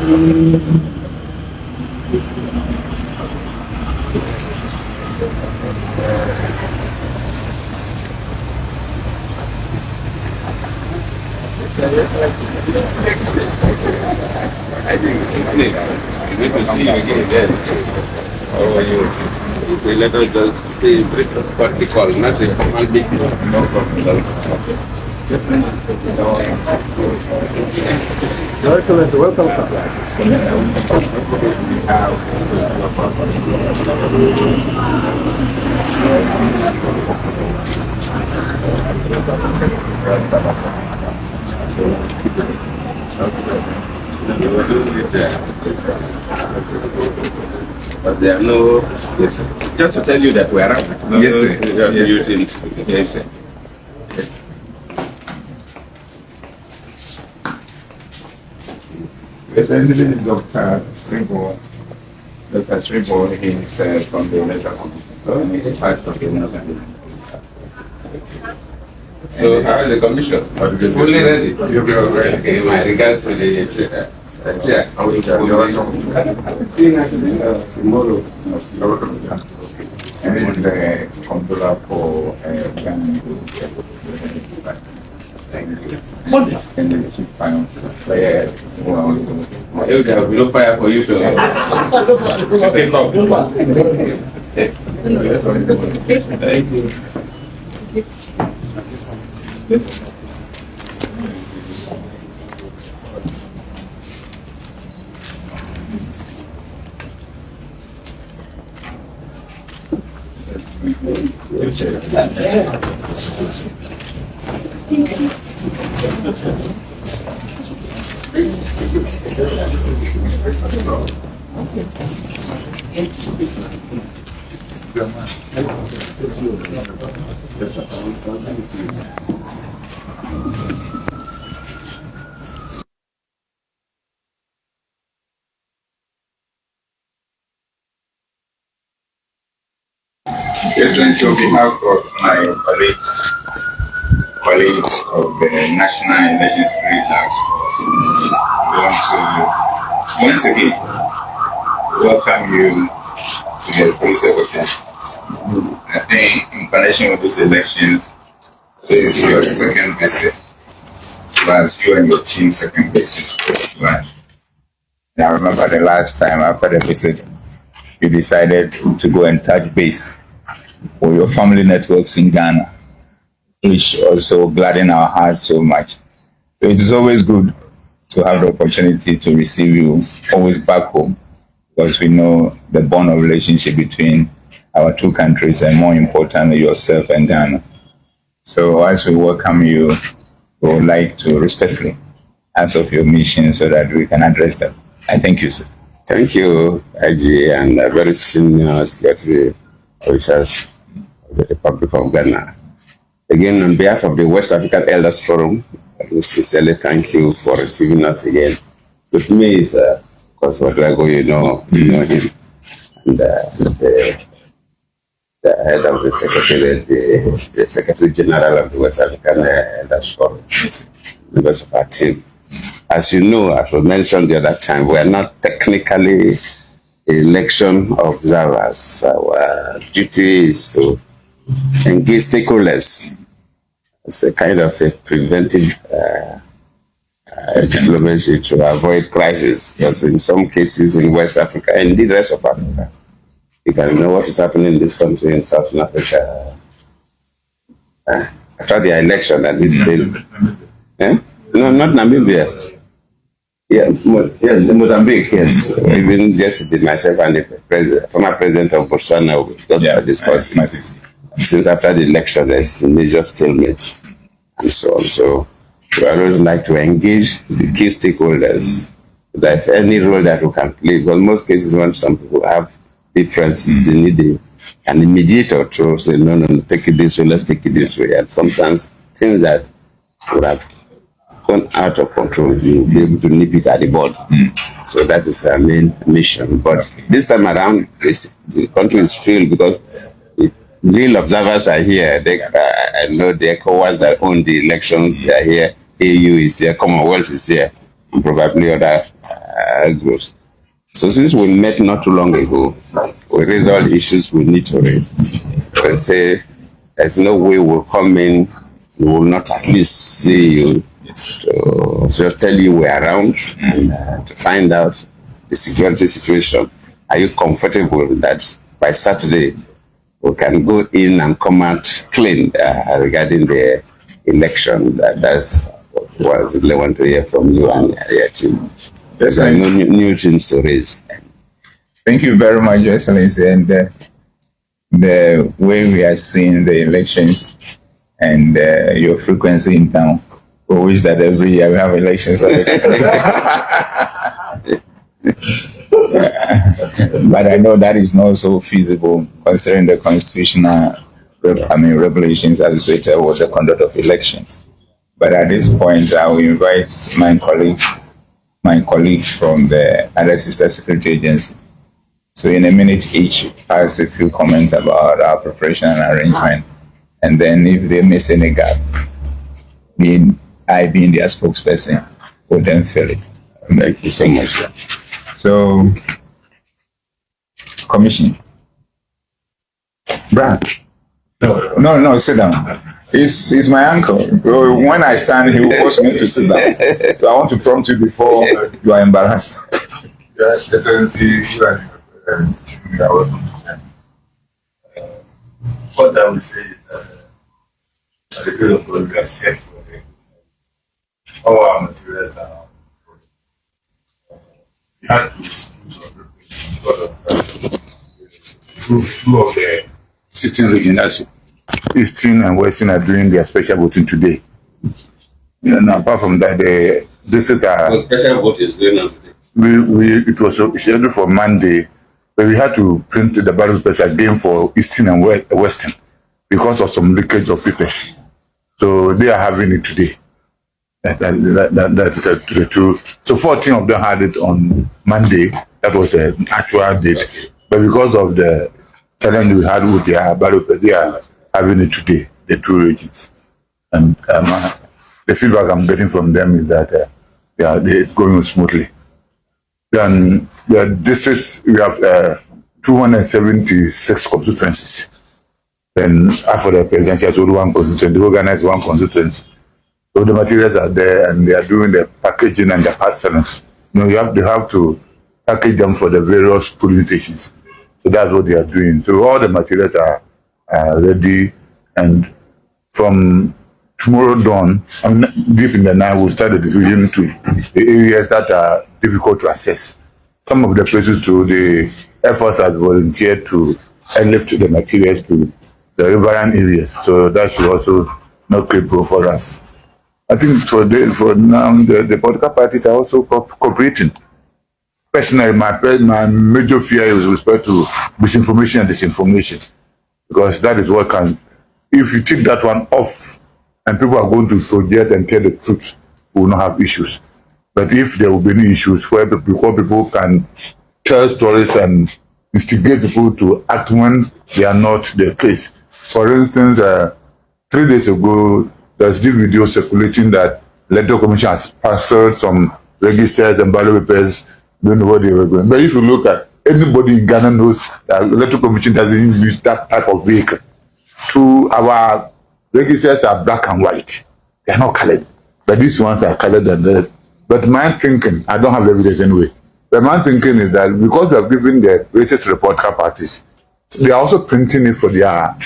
I think it's good to see you again. Yes. How are you? Let us just say what they call, not a formal meeting. No problem. Your Excellency, welcome. But there are no. Yes, just to tell you that we are up. Yes, sir. Just Yes, you teams. Yes. Essentially, this is Dr. Strimbo. Dr. Strimbo is from the electoral. So he's part of the electoral. So how is the commission? Fully ready. You'll be all right. Okay, my regards to the chair. See you next tomorrow. And then the controller for Ghana. Thank you. And then the chief finance. There will be no fire for you to take off. Thank you. Excellency, on behalf of my colleagues of the National Elections Security Taskforce, we want to once again welcome you to the police secretary. I think in connection with these elections, this is your second visit, plus you and your team's second visit. I remember the last time after the visit, you decided to go and touch base with your family networks in Ghana, which also gladdened our hearts so much. So it is always good to have the opportunity to receive you always back home, because we know the bond of relationship between our two countries, and more importantly, yourself and Ghana. So as we welcome you, we would like to respectfully ask of your mission so that we can address them. I thank you, sir. Thank you, H.E. and very senior security officers of the Republic of Ghana. Again, on behalf of the West African Elders Forum, I sincerely thank you for receiving us again. With me is, of course, Wadlago, you know him, and the head of the Secretary, the Secretary General of the West African Elders Forum, members of our team. As you know, as we mentioned the other time, we are not technically election observers. Our duty is to engage stakeholders. It's a kind of a preventive diplomacy to avoid crisis, because in some cases in West Africa, and indeed the rest of Africa, you can know what is happening in this country in Southern Africa. After the election, at least no, not Namibia. Yes, Mozambique, yes. Even yesterday, myself and the former president of Botswana got to discuss since after the election, there's a major stalemate and so on. So we always like to engage the key stakeholders, that if any role that we can play, because in most cases when some people have differences, they need an mediator to say, no, take it this way, let's take it this way. And sometimes things that would have gone out of control, you'll be able to nip it at the bud. So that is our main mission. But this time around, the country is filled because the real observers are here. I know the ECOWAS that own the elections, they are here. AU is here, Commonwealth is here. and probably other groups. So since we met not too long ago, we raised all the issues we need to raise. We say there's no way we'll come in, we will not at least see you, to just tell you we're around and to find out the security situation. Are you comfortable that by Saturday we can go in and come out clean regarding the election? That's what I really want to hear from you and your team. There's no new things to raise. Thank you very much, Your Excellency. And the way we are seeing the elections and your frequency in town, we wish that every year we have elections. But I know that is not so feasible considering the constitutional regulations associated with the conduct of elections. But at this point, I will invite my colleagues from the other sister security agency. So in a minute each, ask a few comments about our preparation and arrangement. And then if they miss any gap, I being their spokesperson, will then fill it. Thank you so much, sir. So, Commission. Brad. No, sit down. He's my uncle. When I stand, he will force me to sit down. So I want to prompt you before you are embarrassed. Yes, Excellency, what I would say is the good of God has said for them. All our materials are we had to do some preparation because of two of the sitting regions, Eastern and Western, are doing their special voting today. And apart from that, the districts are. The special vote is going on today. It was scheduled for Monday, but we had to print the ballot papers again for Eastern and Western because of some leakage of papers. So they are having it today. That's the truth. So 14 of them had it on Monday. That was the actual date. But because of the challenge we had with their ballot papers, they are having it today, the two regions. And the feedback I'm getting from them is that it's going smoothly. Then the districts, we have 276 constituencies. Then after the presidential, so one constituency, they organize one constituency. So the materials are there and they are doing the packaging and the parceling. They have to package them for the various polling stations. So that's what they are doing. So all the materials are ready, and from tomorrow dawn, deep in the night, we'll start the distribution to the areas that are difficult to access. Some of the places too, the Air Force has volunteered to airlift the materials to the riverine areas. So that should also not cripple for us. I think for now, the political parties are also cooperating. Personally, my major fear is with respect to misinformation and disinformation, because that is what can, if you take that one off and people are going to project and tell the truth, we will not have issues. But if there will be any issues where people can tell stories and instigate people to act when they are not the case. For instance, 3 days ago, there's this video circulating that the Electoral Commission has parceled some registers and ballot papers, don't know what they were going. But if you look at anybody in Ghana knows that the Electoral Commission doesn't use that type of vehicle. Our registers are black and white. They are not colored. But these ones are colored and the rest. But my thinking, I don't have evidence anyway. But my thinking is that because we have given the registers to the political parties, they are also printing it for their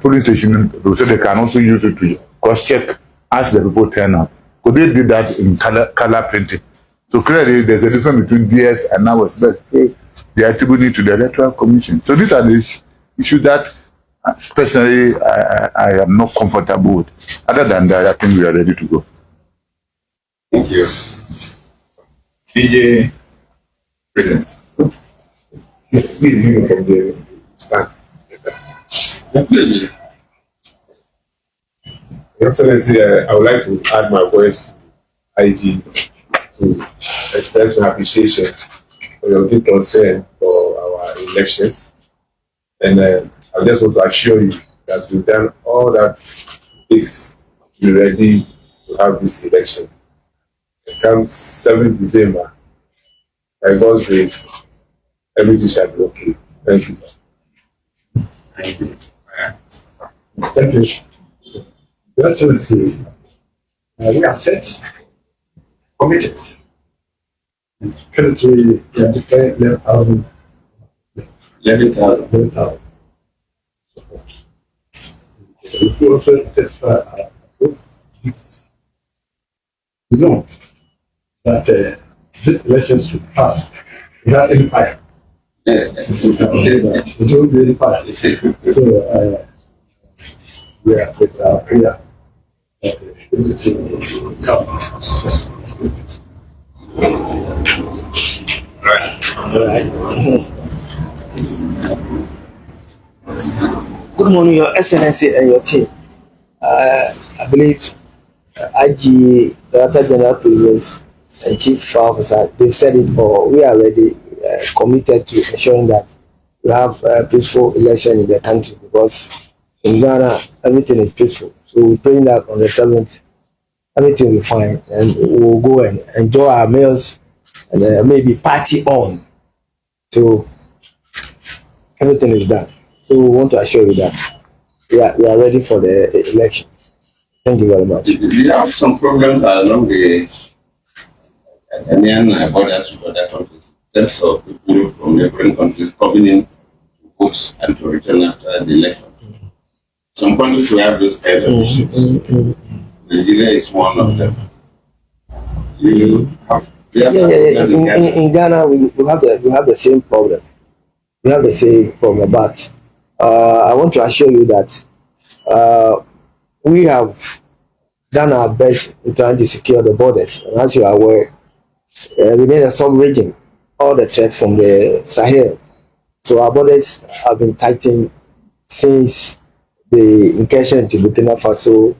polling station, so they can also use it to cross-check as the people turn out. Because they did that in color printing. So clearly, there's a difference between DS and ours. But they are attributing it to the Electoral Commission. So these are the issues that personally I am not comfortable with. Other than that, I think we are ready to go. Thank you. DJ President. You from the start. Your Excellency, I would like to add my voice to IG to express my appreciation for your deep concern for our elections. And I just want to assure you that we've done all that it takes to be ready to have this election. Come 7th December, by God's grace, everything shall be okay. Thank you, sir. Thank you. Thank you. That's what it is. We are set, committed. Currently, we are declaring 11,000. 11,000. We also testify our duties. We know that this election should pass without any fire. It won't be any fire. So, we are with our prayer that everything will come successfully. Good morning, Your Excellency and your team. I believe IG, Director General President and Chief Officer, they've said it all. We are ready, committed to ensuring that we have a peaceful election in the country, because in Ghana, everything is peaceful. So we're praying that on the 7th, everything will be fine, and we'll go and enjoy our meals and maybe party on. So everything is done. So we want to assure you that we are ready for the election. Thank you very much. We have some problems along the Ghanaian borders with other countries, in terms of people from neighboring countries coming in to vote and to return after the election. Some countries will have those kind of issues. Nigeria is one of them. You have, In Ghana, we have the same problem. We have the same problem, but I want to assure you that we have done our best in trying to secure the borders. And as you are aware, within the sub-region, all the threats from the Sahel. So our borders have been tightened since the incursion into Burkina Faso,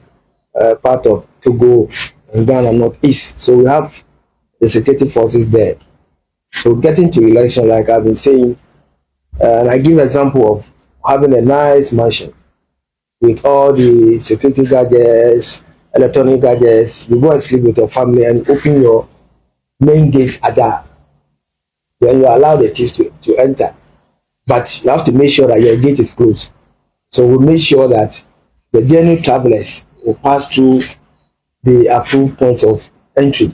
part of Togo and Ghana Northeast. So we have the security forces there. So getting to election, like I've been saying, and I give an example of having a nice mansion with all the security gadgets, electronic gadgets. You go and sleep with your family and open your main gate ajar. Then you allow the thieves to enter. But you have to make sure that your gate is closed. So we make sure that the genuine travelers will pass through the approved points of entry.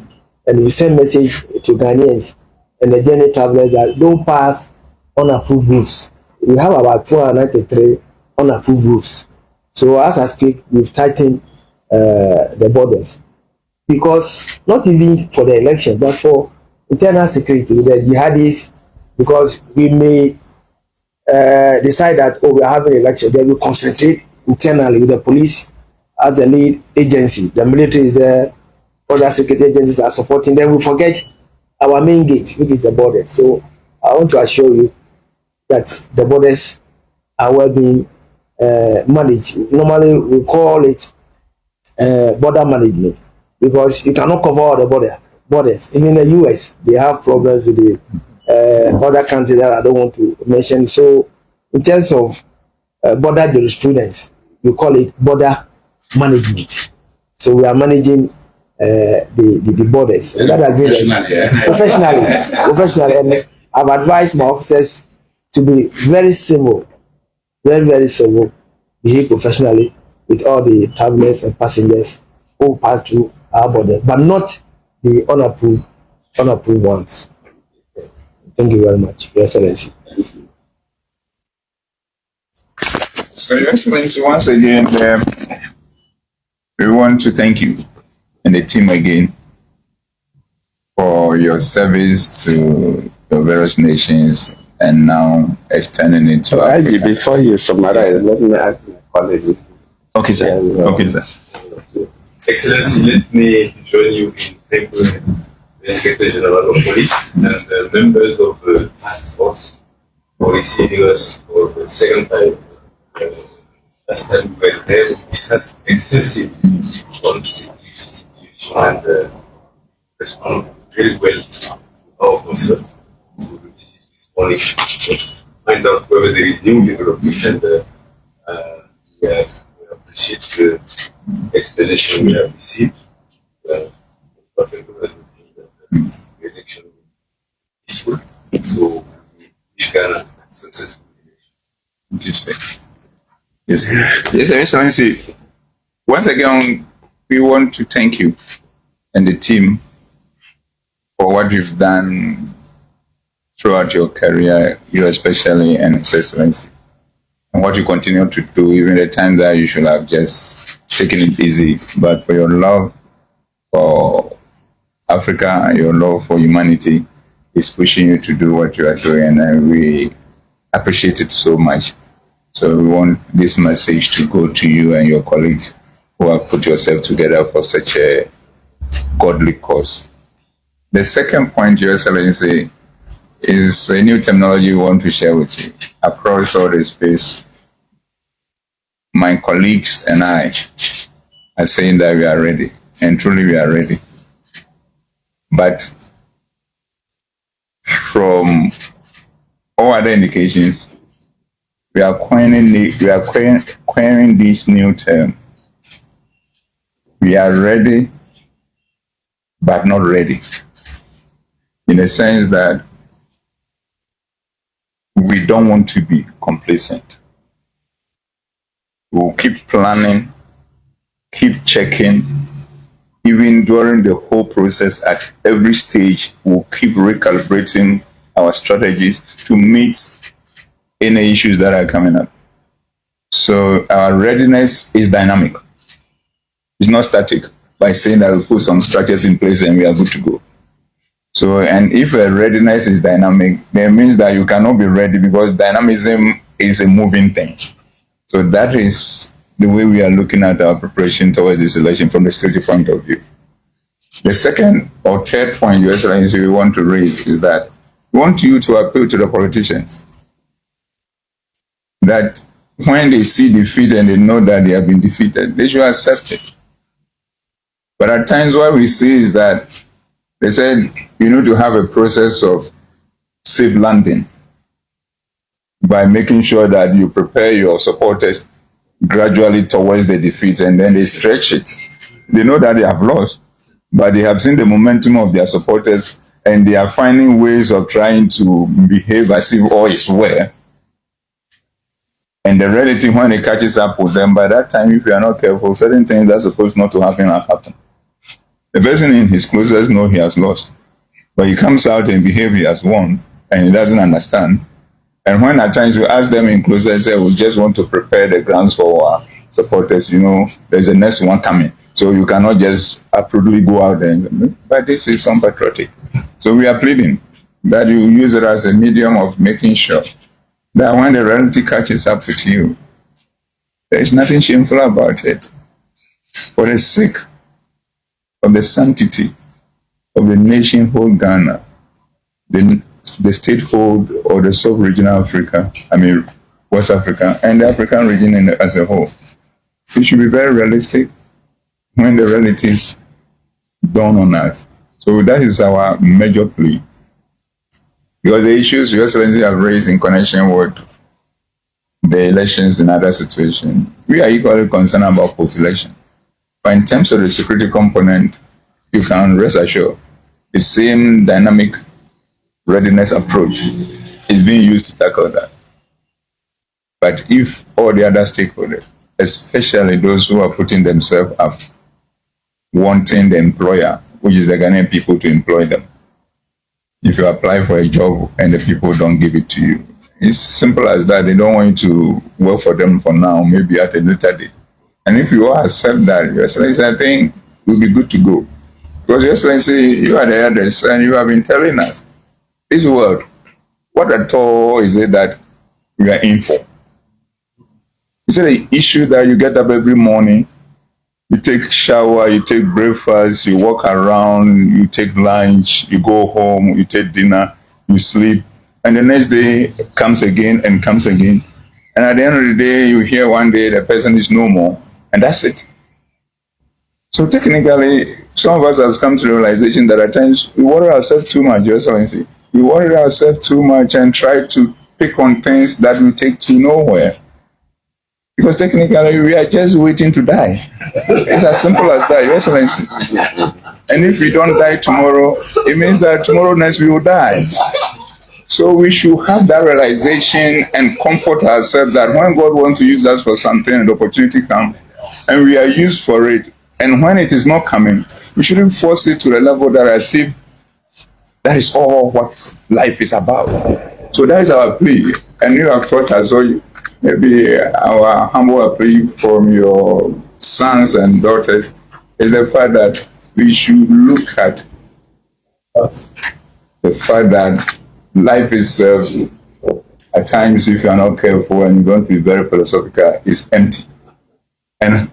And we send message to Ghanaians and the genuine travelers that don't pass unapproved routes. We have about 293 unapproved routes. So as I speak, we've tightened the borders, because not even for the election, but for internal security, the jihadis, because we may decide that, we are having an election, then we concentrate internally with the police as the lead agency. The military is there, other security agencies are supporting. Then we forget our main gate, which is the border. So I want to assure you that the borders are well being managed. Normally we call it border management, because you cannot cover all the borders. Even in the US, they have problems with the other countries that I don't want to mention. So in terms of border jurisprudence, we call it border management. So we are managing the borders. And that has been professionally. And I've advised my officers to be very civil, very civil, behave professionally with all the travelers and passengers who pass through our border, but not the unapproved ones. Thank you very much, Your Excellency. So, Your Excellency, once again, we want to thank you and the team again for your service to the various nations and now extending it to IG, before you summarize, let me ask my colleague. Okay, sir. Okay, sir. Excellency, let me join you in thanking the Inspector General of Police and the members of the task force for receiving us for the second time. Last time we were there, we discussed extensively on the security situation and respond very well to our concerns. So we visit this morning to find out whether there is new development, and we appreciate the explanation we have received. peaceful. So wish Ghana successful elections. What do you say? Yes, yes, Your Excellency. Once again, we want to thank you and the team for what you've done throughout your career, you especially and His Excellency, and what you continue to do, even the time that you should have just taken it easy. But for your love for Africa and your love for humanity is pushing you to do what you are doing, and we appreciate it so much. So we want this message to go to you and your colleagues who have put yourself together for such a godly cause. The second point, Your Excellency, is a new terminology we want to share with you. Across all the space, my colleagues and I are saying that we are ready, and truly we are ready. But from all other indications, we are coining this new term. We are ready, but not ready. In the sense that we don't want to be complacent. We'll keep planning, keep checking, even during the whole process at every stage, we'll keep recalibrating our strategies to meet any issues that are coming up. So our readiness is dynamic. It's not static by saying that we put some structures in place and we are good to go. So, and if a readiness is dynamic, that means that you cannot be ready because dynamism is a moving thing. So that is the way we are looking at our preparation towards this election from the security point of view. The second or third point, Your Excellency, we want to raise is that we want you to appeal to the politicians that when they see defeat and they know that they have been defeated, they should accept it. But at times what we see is that they said you need to have a process of safe landing by making sure that you prepare your supporters gradually towards the defeat, and then they stretch it. They know that they have lost, but they have seen the momentum of their supporters and they are finding ways of trying to behave as if all is well. And the reality, when it catches up with them, by that time, if you are not careful, certain things that are supposed not to happen have happened. The person in his closest knows he has lost, but he comes out and behaves he has won, and he doesn't understand. And when at times we ask them in closest, say, we just want to prepare the grounds for our supporters, you know, there's a next one coming. So you cannot just absolutely go out there. But this is unpatriotic. So we are pleading that you use it as a medium of making sure that when the reality catches up with you, there is nothing shameful about it. For the sake of the sanctity of the nation whole Ghana, the statehold or the sub-regional Africa, West Africa, and the African region as a whole, we should be very realistic when the realities dawn on us. So that is our major plea. Because the issues Your Excellency have raised in connection with the elections and other situations, we are equally concerned about post-election. But in terms of the security component, you can rest assured the same dynamic readiness approach is being used to tackle that. But if all the other stakeholders, especially those who are putting themselves up, wanting the employer, which is the Ghanaian people, to employ them, if you apply for a job and the people don't give it to you, it's simple as that. They don't want you to work for them for now, maybe at a later date. And if you all accept that, Your Excellency, I think we'll be good to go. Because Your Excellency, you are the elders and you have been telling us this world, what at all is it that we are in for? Is it an issue that you get up every morning, you take shower, you take breakfast, you walk around, you take lunch, you go home, you take dinner, you sleep, and the next day comes again and comes again. And at the end of the day, you hear one day the person is no more, and that's it. So technically, some of us has come to the realization that at times we worry ourselves too much, Your Excellency. We worry ourselves too much and try to pick on things that will take to nowhere. Because technically, we are just waiting to die. It's as simple as that, Your Excellency. And if we don't die tomorrow, it means that tomorrow next we will die. So we should have that realization and comfort ourselves that when God wants to use us for something and the opportunity comes, and we are used for it, and when it is not coming, we shouldn't force it to the level that I see that is all what life is about. So that is our plea. And you have taught us, so maybe our humble plea from your sons and daughters is the fact that we should look at the fact that life itself, at times, if you are not careful and you're going to be very philosophical, is empty. And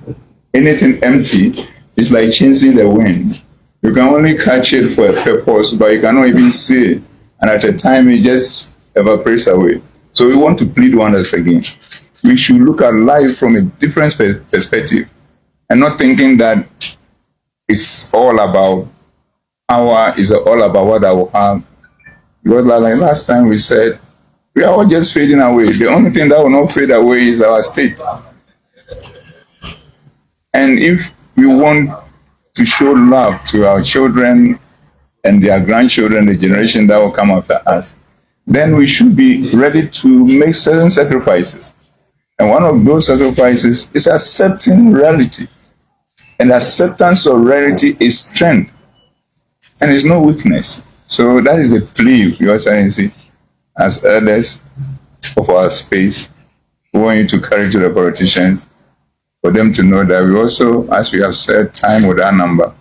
anything empty is like chasing the wind. You can only catch it for a purpose, but you cannot even see it. And at a time, it just evaporates away. So we want to plead once again. We should look at life from a different perspective and not thinking that it's all about power, it's all about what I will have. Because like last time we said, we are all just fading away. The only thing that will not fade away is our state. And if we want to show love to our children and their grandchildren, the generation that will come after us, then we should be ready to make certain sacrifices. And one of those sacrifices is accepting reality. And acceptance of reality is strength. And it's no weakness. So that is the plea, Your Excellency, as elders of our space. We want you to carry to the politicians for them to know that we also, as we have said, time without number,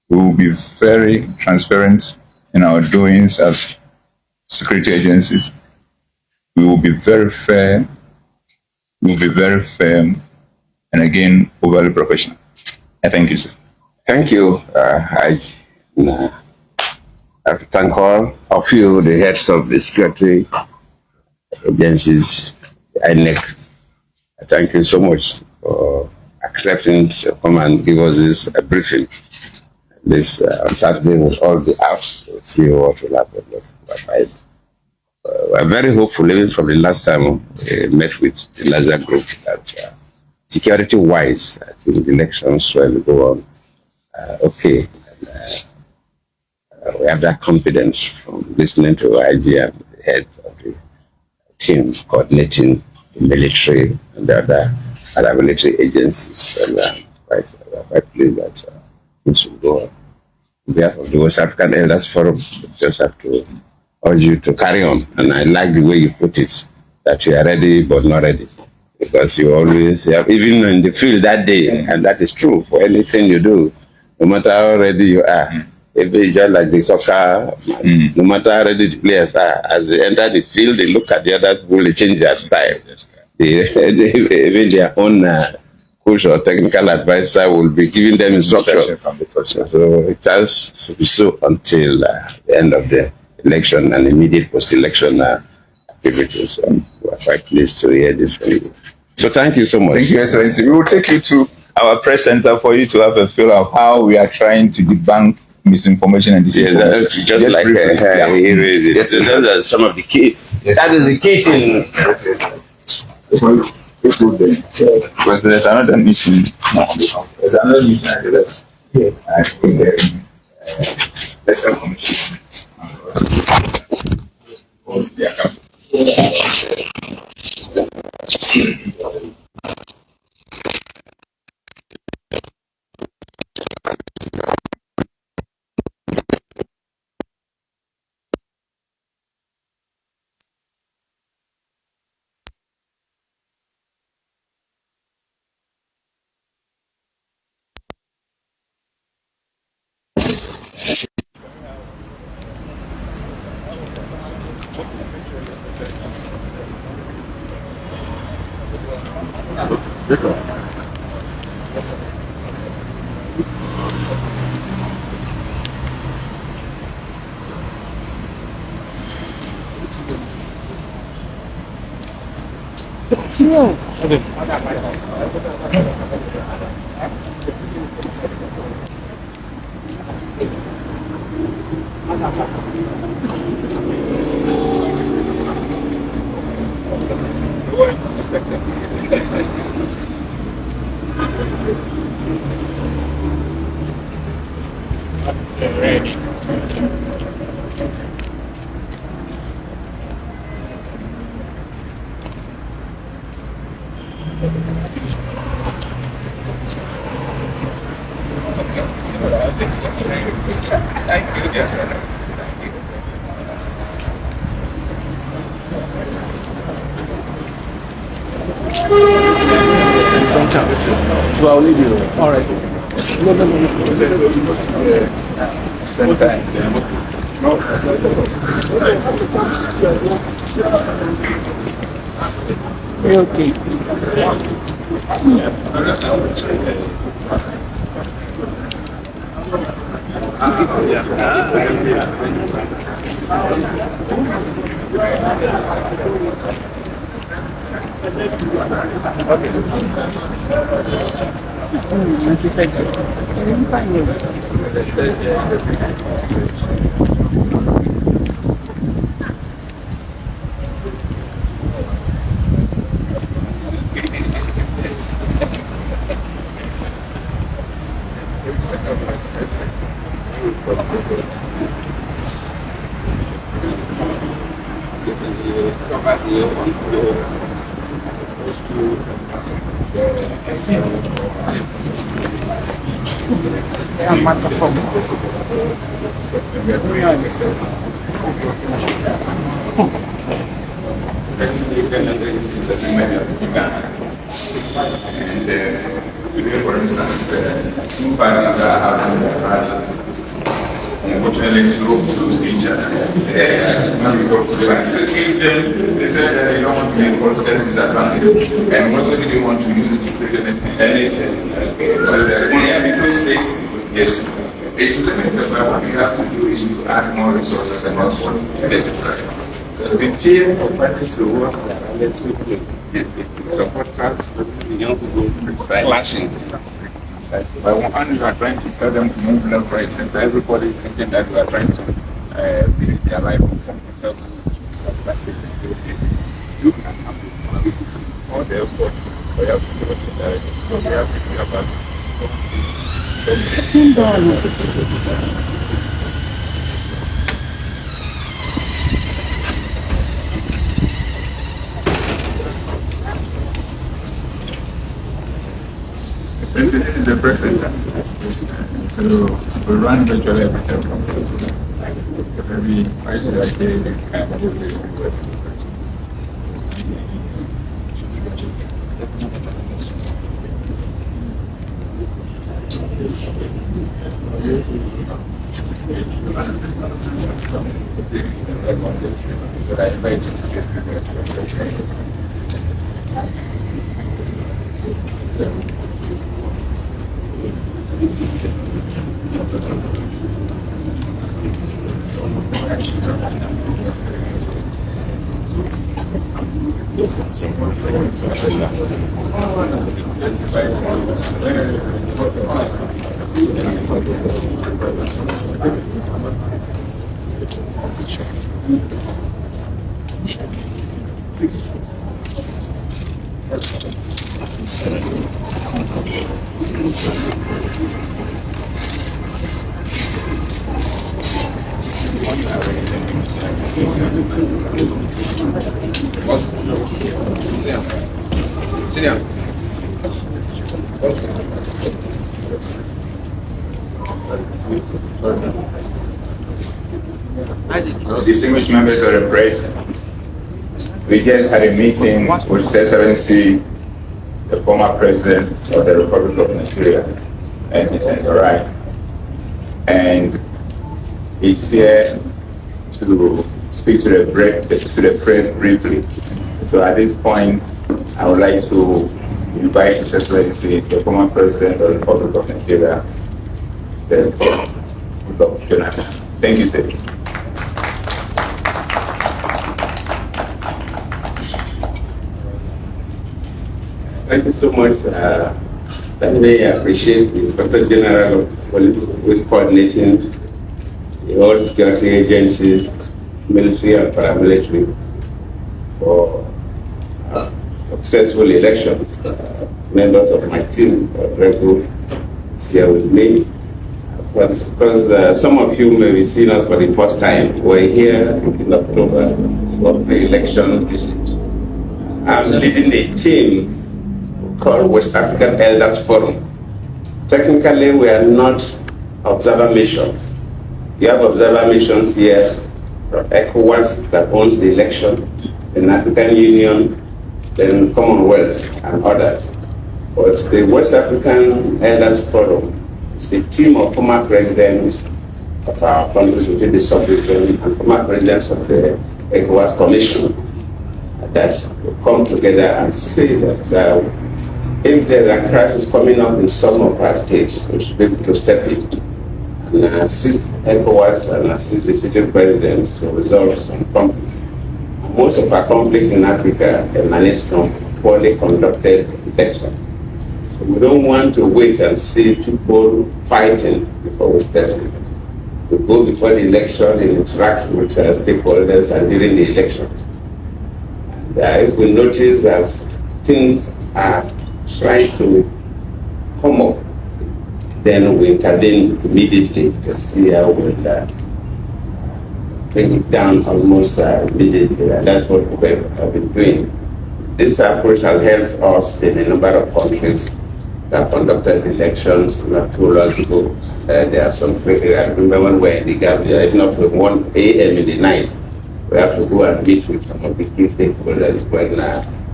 we will be very transparent in our doings as security agencies. We will be very fair, we will be very firm, and again, overly professional. I thank you, sir. Thank you. I have to thank all of you, the heads of the security agencies, INEC. I thank you so much for accepting to come and give us this briefing. This on Saturday will all be out to see what will happen. I'm very hopeful, even from the last time we met with the larger group, that security-wise, I think the elections will go on okay. We have that confidence from listening to IG and the head of the team coordinating the military and the other military agencies. And quite pleased that things will go on. On behalf of the West African Elders Forum, we just have to urge you to carry on. And I like the way you put it, that you are ready but not ready. Because you always have, even in the field that day, and that is true for anything you do, no matter how ready you are. If it's just like the soccer, no matter how ready the players are, as they enter the field, they look at the other people, they change their style. Even their own coach or technical advisor will be giving them instruction from the touch. So it has to be so until the end of the election and immediate post-election activities. So we are quite pleased to hear this from you. So thank you so much. Thank you, Excellency. We will take you to our press center for you to have a feel of how we are trying to debunk misinformation and disinformation. Yes, just like he raised it. Yes, those are some of the key. Yes. That is the key thing. But there's another meeting. There's another meeting. I think Electoral Commission. come. So I'll leave you. All right. No. Same time. No, Okay. And today, for instance, two parties are having a rally. Unfortunately, Europe to each other. When we talk to them, I said, they said that they don't want to be involved in disadvantage. And also they didn't want to use it to create anything. So that we have equal spaces. Yes. It's limited, but what we have to do is to add more resources and not what to get it right. We fear for parties to work and let's do it. Yes, if we support us, the young people clashing. But when you are trying to tell them to move left, right, center, everybody is thinking that we are trying to build their life comfortable. You can have all the effort, but you have to go to direction. You have to think about the president is the president. So we run virtually every time. Maybe twice a day we can do it. Sit down. Distinguished members of the press, we just had a meeting with His Excellency, the former President of the Republic of Nigeria, and His Entourage, and he's here to speak to the press briefly. So at this point, I would like to invite His Excellency, the former President of the Republic of Nigeria, the Goodluck Jonathan. Thank you, sir. Thank you so much. Let me appreciate the Inspector General of Police who is coordinating all security agencies, military and paramilitary, for successful elections. Members of my team are very good here with me. Because some of you may be seeing us for the first time. We're here in October for the election visit. I'm leading a team called West African Elders Forum. Technically, we are not observer missions. We have observer missions here from ECOWAS that owns the election, the African Union, then Commonwealth and others. But the West African Elders Forum is a team of former presidents of our countries within the sub-region and former presidents of the ECOWAS Commission that will come together and say that if there are crises coming up in some of our states, we should be able to step in and assist ECOWAS and assist the sitting presidents to resolve some conflicts. Most of our conflicts in Africa emanate from poorly conducted elections. So we don't want to wait and see people fighting before we step in. We go before the election and interact with stakeholders and during the elections. And if we notice that things are trying to come up, then we intervene immediately to see how we'll bring it down almost immediately. And that's what we have been doing. This approach has helped us in a number of countries that conducted elections not too long ago. There are some, I remember when we were in the Gambia, it's not 1 a.m. in the night. We have to go and meet with some of the key stakeholders when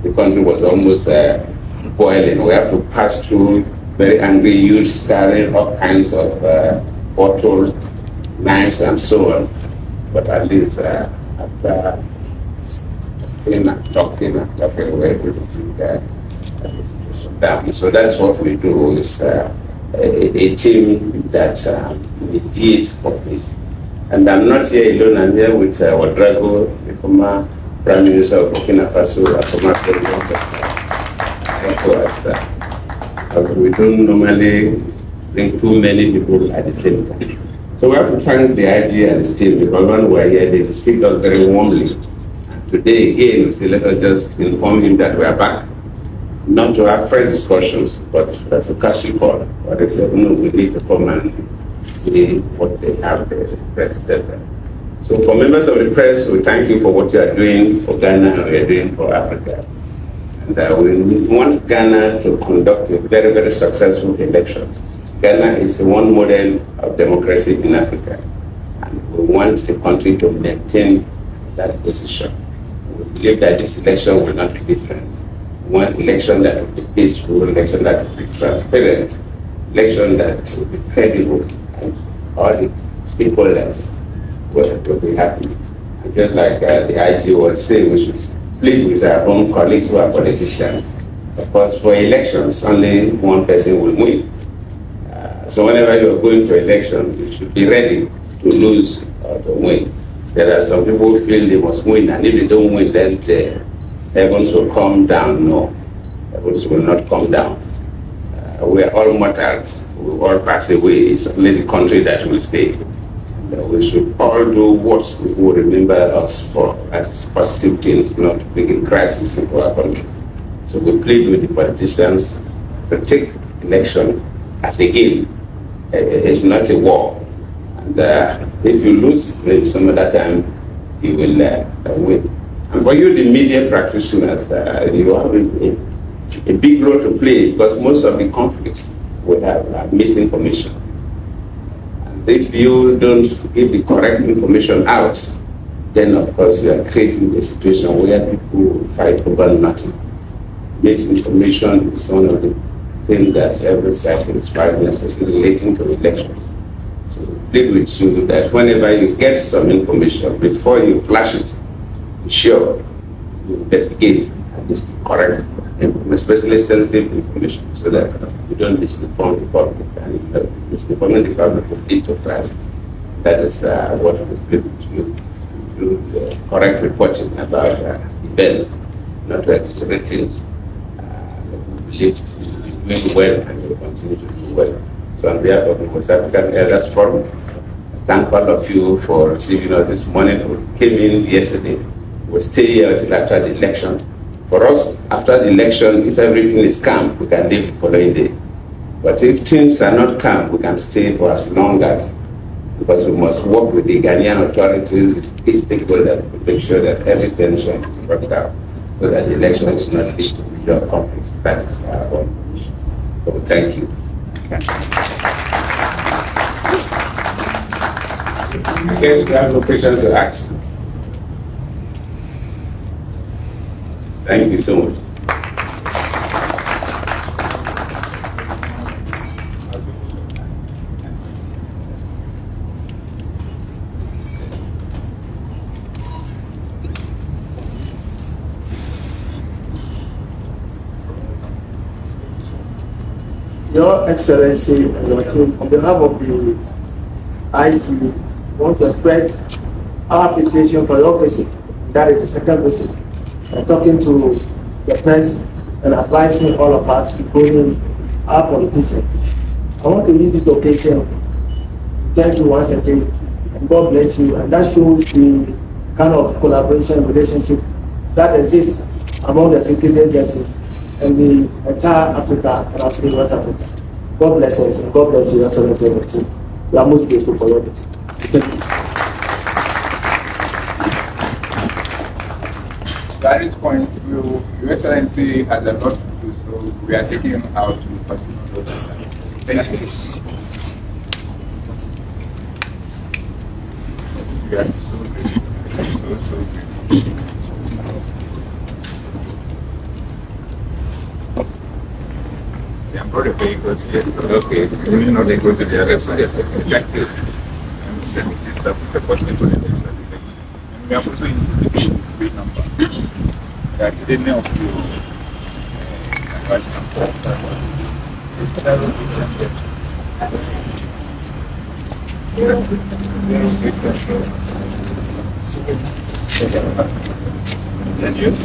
the country was almost boiling. We have to pass through very angry youths carrying all kinds of bottles, knives, and so on. But at least after talking, we're able to bring the situation down. So that's what we do, is a team that mediates for peace. And I'm not here alone. I'm here with Ouedraogo, the former Prime Minister of Burkina Faso, a former President of ECOWAS. We don't normally bring too many people at the same time. So we have to thank the IG and the team, because when we are here, they received us very warmly. And today, again, we say, let us just inform him that we are back. Not to have fresh discussions, but that's a courtesy call. But they said, no, we need to come and see what they have there, the press center. So for members of the press, we thank you for what you are doing for Ghana and we are doing for Africa. And we want Ghana to conduct a very, very successful elections. Ghana is one model of democracy in Africa. And we want the country to maintain that position. We believe that this election will not be different. We want election that will be peaceful, election that will be transparent, election that will be credible, and all the stakeholders will be happy. And just like the IG will say, we should plead with our own colleagues who are politicians. Of course, for elections, only one person will win. So whenever you are going for election, you should be ready to lose or to win. There are some people who feel they must win, and if they don't win, then the heavens will come down. No, heavens will not come down. We are all mortals. We all pass away. It's only the country that will stay. We should all do what will remember us for as positive things, not bringing crisis into our country. So we plead with the politicians to take election as a game. It's not a war. And if you lose, maybe some other time you will win. And for you, the media practitioners, you have a big role to play, because most of the conflicts will have misinformation. And if you don't give the correct information out, then of course you are creating a situation where people fight over nothing. Misinformation is one of the things that every side is fighting, especially relating to elections. So plead with you that whenever you get some information, before you flash it, be sure you investigate and just correct, especially sensitive information, so that you don't misinform the public, and misinforming the public will lead to crisis. That is what we plead with you. Do the correct reporting about events, not to exaggerate things. We believe doing well and will continue to do well. So on behalf of the West African Elders Forum, I thank all of you for receiving us this morning. We came in yesterday. We'll stay here until after the election. For us, after the election, if everything is calm, we can leave the following day. But if things are not calm, we can stay for as long as, because we must work with the Ghanaian authorities, its stakeholders, to make sure that every tension is worked out, so that the election is not lead to major conflicts. That is our own mission. So thank you. I guess you have no questions to ask. Thank you so much. Your Excellency and your team, on behalf of the IG, want to express our appreciation for your visit. That is the second visit. Talking to the press and advising all of us, including our politicians. I want to use this occasion to thank you once again, and God bless you. And that shows the kind of collaboration relationship that exists among the security agencies and the entire Africa, and I've seen West Africa. God bless us, and God bless you, Excellency, and the team. We are most grateful for your visit. Thank you. At this point, Your Excellency has a lot to do, so we are taking him out to continue those things. Thank you. We are so grateful. So grateful. They have brought the vehicles here, so okay. We know they go to the other side. Thank you. And send this up to the possible. And we are also including the free number. That the name of you advice and yes,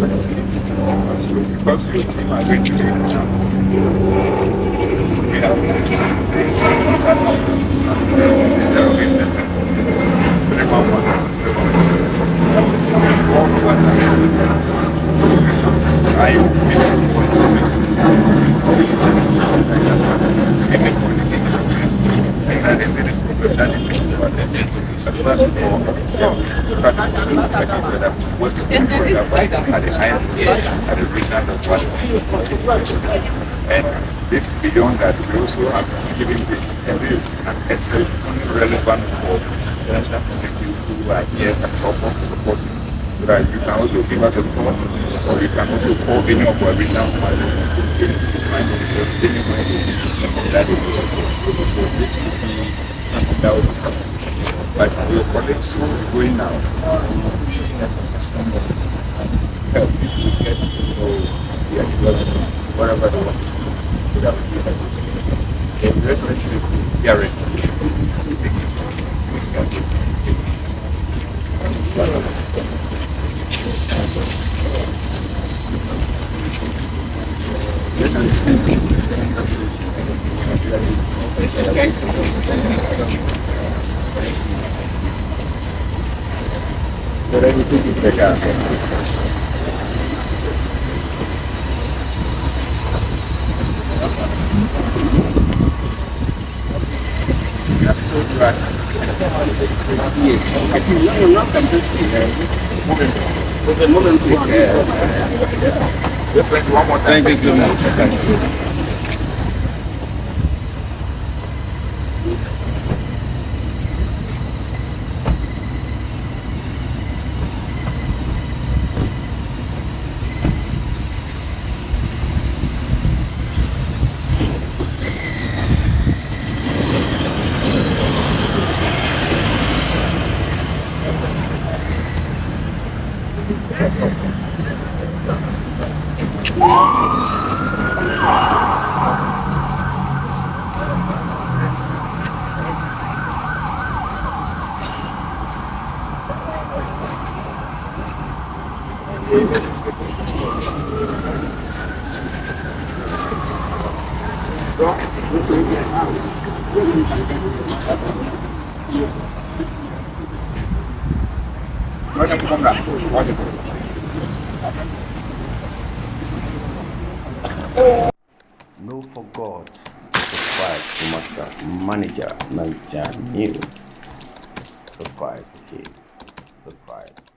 because your team are going to be in town, we have this and this beyond that, we also have given this an essay relevant for the national community who are here as support, so that you can also give us a call, or you can also call any of our regional managers to find yourself anywhere that is support. So this will be something that will be happening. But your colleagues who are going now, help people get to know their development, whatever they want. We have to do that. So the rest of it, we are ready. So then you think you take out. So you are. Yes. I think you are can just for the moment. Just let's one more time. Thank you so much. Thank you. No forgot to subscribe to Master Manager Nigeria News. Subscribe, okay. Subscribe.